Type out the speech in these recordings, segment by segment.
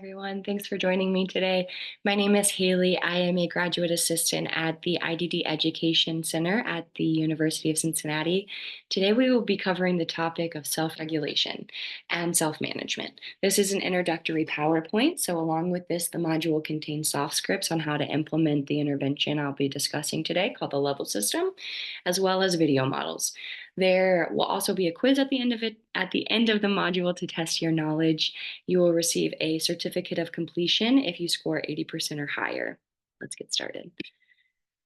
everyone. Thanks for joining me today. My name is Haley. I am a graduate assistant at the IDD Education Center at the University of Cincinnati. Today, we will be covering the topic of self-regulation and self-management. This is an introductory PowerPoint, so along with this, the module contains soft scripts on how to implement the intervention I'll be discussing today called the level system, as well as video models. There will also be a quiz at the end of it, at the end of the module to test your knowledge. You will receive a certificate of completion if you score 80% or higher. Let's get started.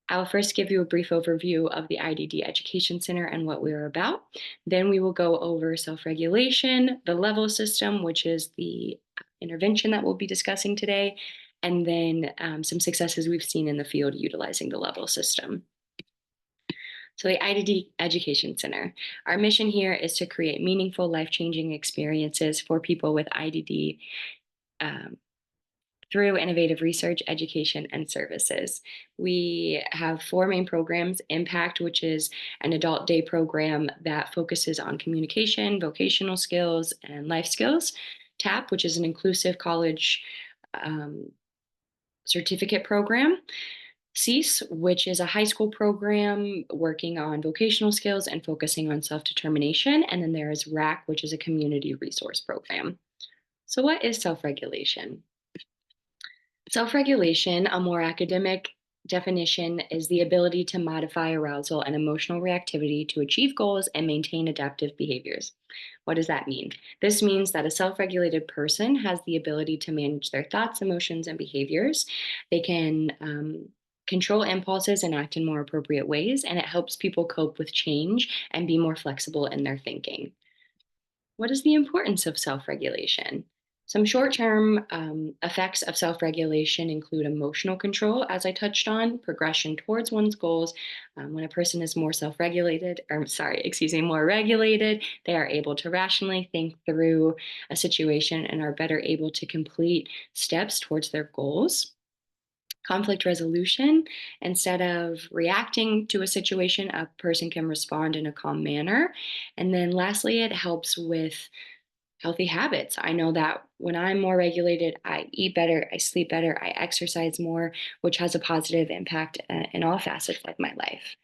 I will first give you a brief overview of the IDD Education Center and what we are about. Then we will go over self-regulation, the level system, which is the intervention that we'll be discussing today, and then some successes we've seen in the field utilizing the level system. So the IDD Education Center, our mission here is to create meaningful, life-changing experiences for people with IDD through innovative research, education, and services. We have four main programs: Impact, which is an adult day program that focuses on communication, vocational skills, and life skills. TAP, which is an inclusive college certificate program. CEASE, which is a high school program working on vocational skills and focusing on self-determination. And then there is RAC, which is a community resource program. So what is self-regulation? Self-regulation, a more academic definition, is the ability to modify arousal and emotional reactivity to achieve goals and maintain adaptive behaviors. What does that mean? This means that a self-regulated person has the ability to manage their thoughts, emotions, and behaviors. They can control impulses and act in more appropriate ways, and it helps people cope with change and be more flexible in their thinking. What is the importance of self-regulation? Some short-term effects of self-regulation include emotional control, as I touched on, progression towards one's goals. When a person is more more regulated, they are able to rationally think through a situation and are better able to complete steps towards their goals. Conflict resolution: instead of reacting to a situation, a person can respond in a calm manner. And then lastly, it helps with healthy habits. I know that when I'm more regulated, I eat better, I sleep better, I exercise more, which has a positive impact in all facets of my life.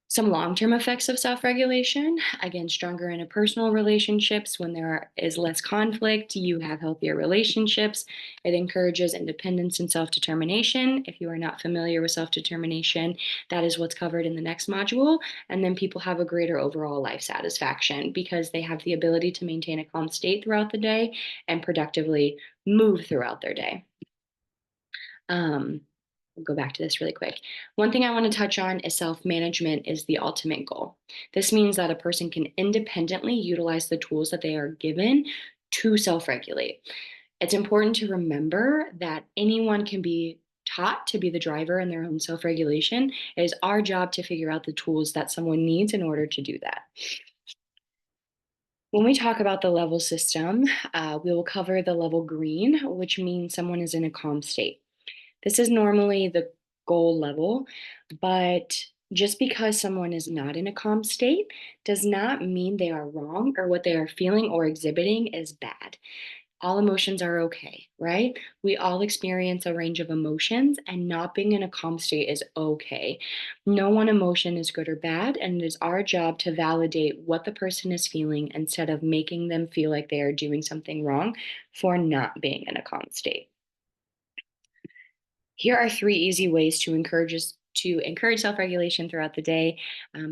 Some long-term effects of self-regulation: again, stronger interpersonal relationships. When there is less conflict, you have healthier relationships. It encourages independence and self-determination. If you are not familiar with self-determination, that is what's covered in the next module. And then people have a greater overall life satisfaction because they have the ability to maintain a calm state throughout the day and productively move throughout their day. We'll go back to this really quick. One thing I want to touch on is self-management is the ultimate goal. This means that a person can independently utilize the tools that they are given to self-regulate. It's important to remember that anyone can be taught to be the driver in their own self-regulation. It is our job to figure out the tools that someone needs in order to do that. When we talk about the level system, we will cover the level green, which means someone is in a calm state. This is normally the goal level, but just because someone is not in a calm state does not mean they are wrong or what they are feeling or exhibiting is bad. All emotions are okay, right? We all experience a range of emotions, and not being in a calm state is okay. No one emotion is good or bad, and it is our job to validate what the person is feeling instead of making them feel like they are doing something wrong for not being in a calm state. Here are three easy ways to encourage self-regulation throughout the day.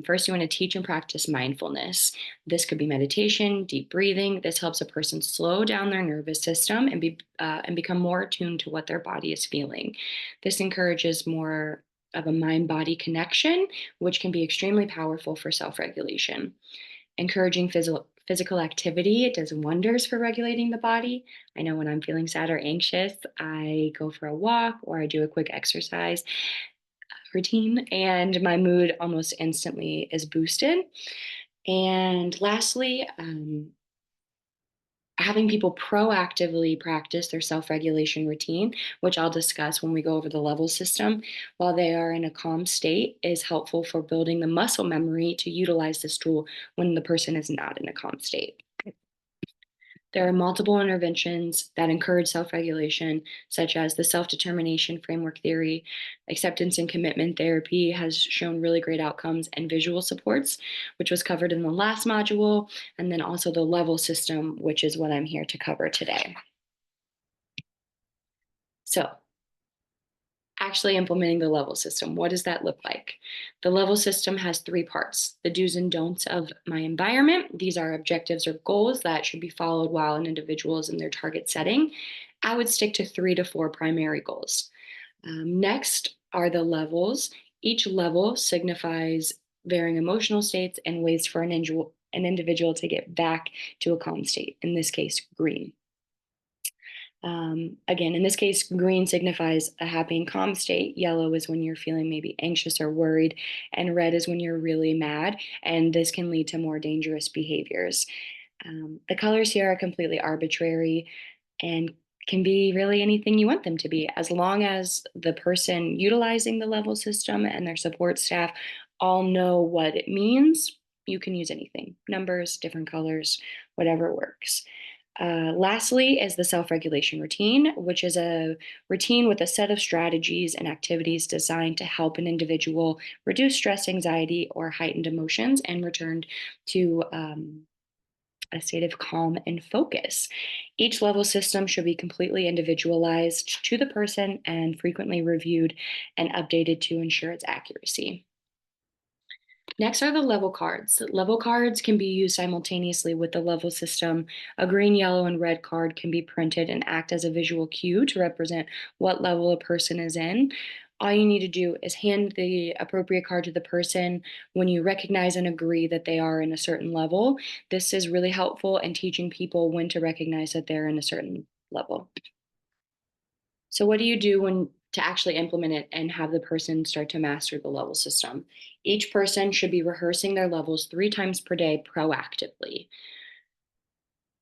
First, you want to teach and practice mindfulness. This could be meditation, deep breathing. This helps a person slow down their nervous system and become more attuned to what their body is feeling. This encourages more of a mind-body connection, which can be extremely powerful for self-regulation. Encouraging physical activity, it does wonders for regulating the body. I know when I'm feeling sad or anxious, I go for a walk or I do a quick exercise routine, and my mood almost instantly is boosted. And lastly, having people proactively practice their self-regulation routine, which I'll discuss when we go over the level system, while they are in a calm state, is helpful for building the muscle memory to utilize this tool when the person is not in a calm state. There are multiple interventions that encourage self regulation, such as the self determination framework theory. Acceptance and commitment therapy has shown really great outcomes, and visual supports, which was covered in the last module, and then also the level system, which is what I'm here to cover today. So, actually implementing the level system. What does that look like? The level system has three parts: the do's and don'ts of my environment. These are objectives or goals that should be followed while an individual is in their target setting. I would stick to 3 to 4 primary goals. Next are the levels. Each level signifies varying emotional states and ways for an individual to get back to a calm state, in this case, green. Again, in this case, green signifies a happy and calm state. Yellow is when you're feeling maybe anxious or worried, and red is when you're really mad. And this can lead to more dangerous behaviors. The colors here are completely arbitrary and can be really anything you want them to be, as long as the person utilizing the level system and their support staff all know what it means. You can use anything: numbers, different colors, whatever works. Lastly, is the self regulation routine, which is a routine with a set of strategies and activities designed to help an individual reduce stress, anxiety, or heightened emotions and return to a state of calm and focus. Each level system should be completely individualized to the person and frequently reviewed and updated to ensure its accuracy. Next are the level cards. Level cards can be used simultaneously with the level system. A green, yellow, and red card can be printed and act as a visual cue to represent what level a person is in. All you need to do is hand the appropriate card to the person when you recognize and agree that they are in a certain level. This is really helpful in teaching people when to recognize that they're in a certain level. So, what do you do when to actually implement it and have the person start to master the level system? Each person should be rehearsing their levels 3 times per day proactively.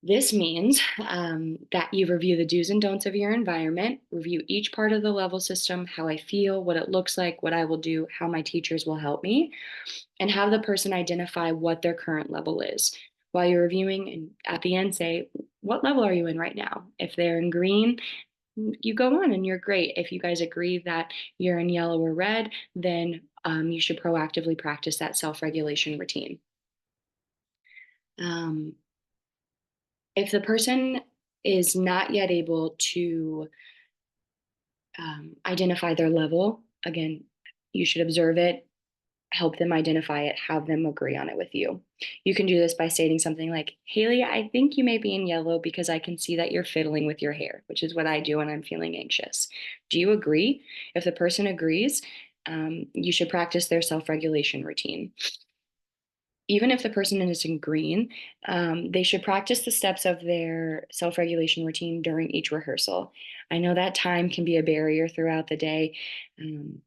This means that you review the do's and don'ts of your environment, review each part of the level system, how I feel, what it looks like, what I will do, how my teachers will help me, and have the person identify what their current level is. While you're reviewing, and at the end, say, what level are you in right now? If they're in green, you go on and you're great. If you guys agree that you're in yellow or red, then you should proactively practice that self regulation routine. Um, if the person is not yet able to identify their level, again, you should observe it, help them identify it, have them agree on it with you. You can do this by stating something like, Haley, I think you may be in yellow because I can see that you're fiddling with your hair, which is what I do when I'm feeling anxious. Do you agree? If the person agrees, you should practice their self regulation routine. Even if the person is in green, they should practice the steps of their self regulation routine during each rehearsal. I know that time can be a barrier throughout the day. Um,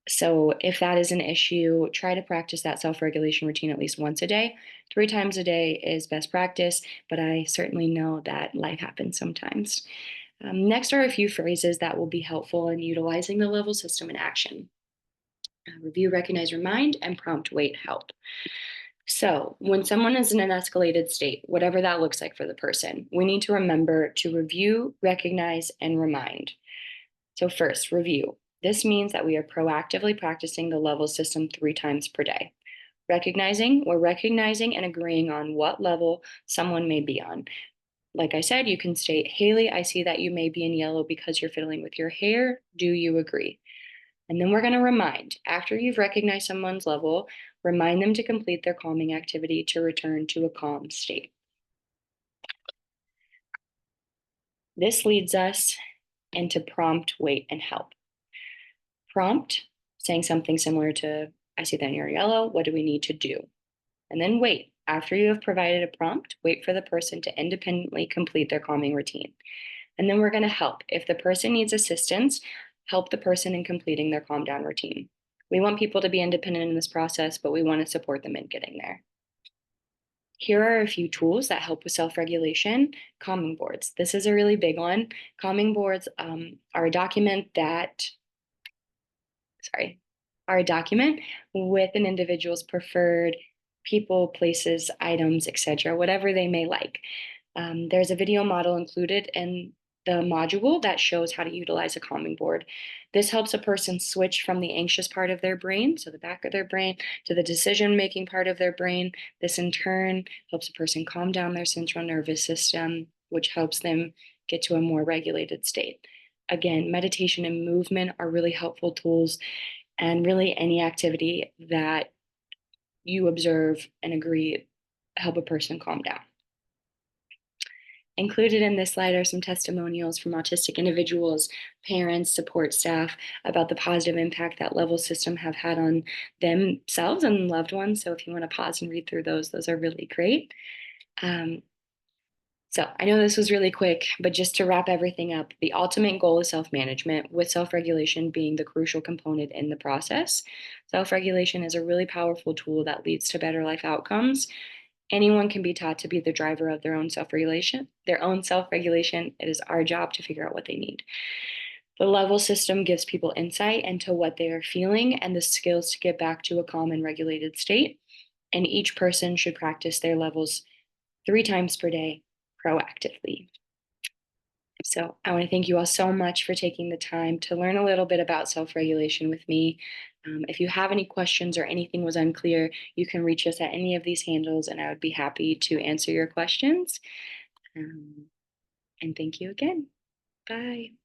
so if that is an issue, try to practice that self-regulation routine at least once a day. 3 times a day is best practice, but I certainly know that life happens sometimes. Next are a few phrases that will be helpful in utilizing the level system in action. Review, recognize, remind, and prompt, wait, help. So when someone is in an escalated state, whatever that looks like for the person, we need to remember to review, recognize, and remind. So first, review. This means that we are proactively practicing the level system 3 times per day. We're recognizing and agreeing on what level someone may be on. Like I said, you can state, Haley, I see that you may be in yellow because you're fiddling with your hair. Do you agree? And then we're going to remind. After you've recognized someone's level, remind them to complete their calming activity to return to a calm state. This leads us into prompt, wait, and help. Prompt, saying something similar to, I see that you're yellow, what do we need to do? And then wait. After you have provided a prompt, wait for the person to independently complete their calming routine. And then we're going to help. If the person needs assistance, help the person in completing their calm down routine. We want people to be independent in this process, but we want to support them in getting there. Here are a few tools that help with self-regulation. Calming boards. This is a really big one. Calming boards are a document with an individual's preferred people, places, items, etc., whatever they may like. There's a video model included in the module that shows how to utilize a calming board. This helps a person switch from the anxious part of their brain, so the back of their brain, to the decision making part of their brain. This in turn helps a person calm down their central nervous system, which helps them get to a more regulated state. Again, meditation and movement are really helpful tools, and really any activity that you observe and agree help a person calm down. Included in this slide are some testimonials from autistic individuals, parents, support staff about the positive impact that level system have had on themselves and loved ones. So if you want to pause and read through those are really great. Um, so I know this was really quick, but just to wrap everything up, the ultimate goal is self-management, with self-regulation being the crucial component in the process. Self-regulation is a really powerful tool that leads to better life outcomes. Anyone can be taught to be the driver of their own self-regulation, It is our job to figure out what they need. The level system gives people insight into what they are feeling and the skills to get back to a calm and regulated state. And each person should practice their levels 3 times per day proactively. So I want to thank you all so much for taking the time to learn a little bit about self-regulation with me. If you have any questions or anything was unclear, you can reach us at any of these handles, and I would be happy to answer your questions. And thank you again. Bye.